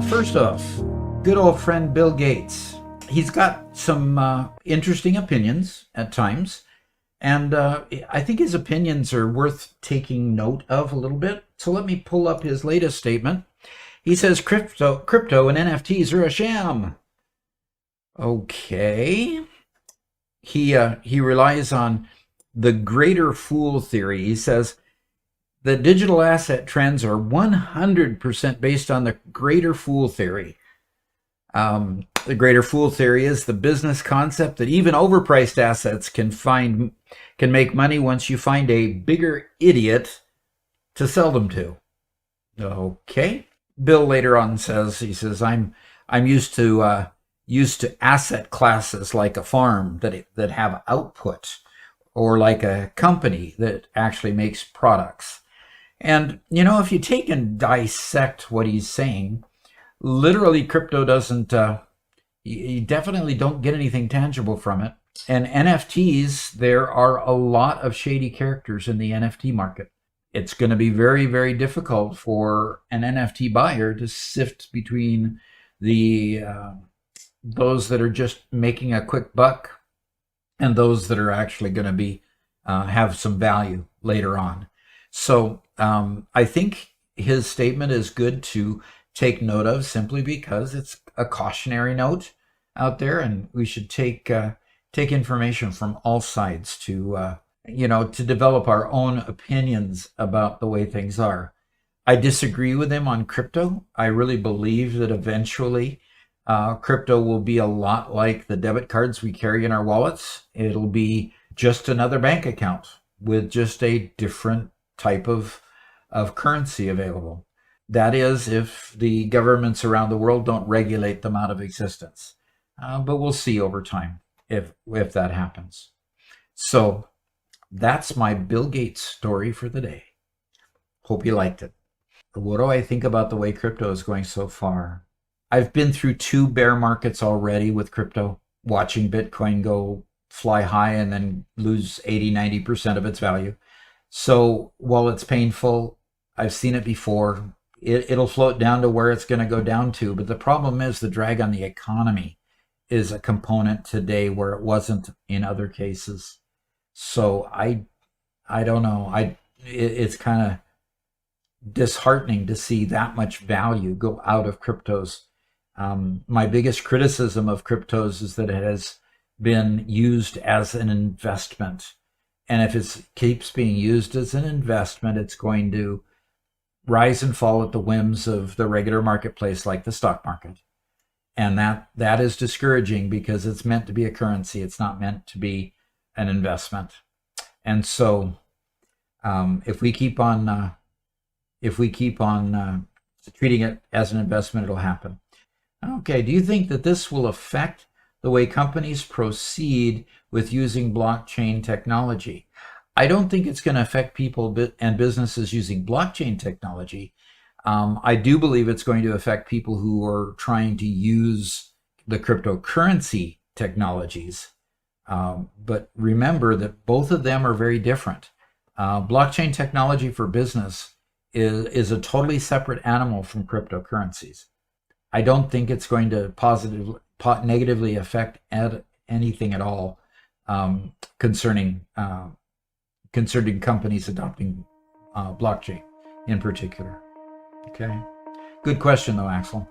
First off, good old friend Bill Gates. He's got some interesting opinions at times, and I think his opinions are worth taking note of a little bit. So let me pull up his latest statement. He says crypto and NFTs are a sham. Okay. He relies on the greater fool theory. He says the digital asset trends are 100% based on the greater fool theory. The greater fool theory is the business concept that even overpriced assets can make money once you find a bigger idiot to sell them to. Okay. Bill later on says I'm used to asset classes like a farm that have output, or like a company that actually makes products. And if you take and dissect what he's saying, literally crypto doesn't you definitely don't get anything tangible from it. And NFTs, there are a lot of shady characters in the NFT market. It's going to be very, very difficult for an NFT buyer to sift between those that are just making a quick buck and those that are actually going to be have some value later on. So I think his statement is good to take note of, simply because it's a cautionary note out there, and we should take information from all sides to develop our own opinions about the way things are. I disagree with him on crypto. I really believe that eventually crypto will be a lot like the debit cards we carry in our wallets. It'll be just another bank account with just a different type of currency available. That is, if the governments around the world don't regulate them out of existence. But we'll see over time if that happens. So that's my Bill Gates story for the day. Hope you liked it. What do I think about the way crypto is going so far? I've been through 2 bear markets already with crypto, watching Bitcoin go fly high and then lose 80-90% of its value. So while it's painful, I've seen it before. It'll float down to where it's going to go down to. But the problem is the drag on the economy is a component today where it wasn't in other cases. So I don't know. It's kind of disheartening to see that much value go out of cryptos. My biggest criticism of cryptos is that it has been used as an investment. And if it keeps being used as an investment, it's going to rise and fall at the whims of the regular marketplace, like the stock market. And that is discouraging, because it's meant to be a currency. It's not meant to be an investment. And so if we keep on treating it as an investment, it'll happen. Okay, do you think that this will affect the way companies proceed with using blockchain technology? I don't think it's going to affect people and businesses using blockchain technology. I do believe it's going to affect people who are trying to use the cryptocurrency technologies. But remember that both of them are very different. Blockchain technology for business is a totally separate animal from cryptocurrencies. I don't think it's going to negatively affect anything at all concerning companies adopting blockchain in particular. Okay. Good question though, Axel.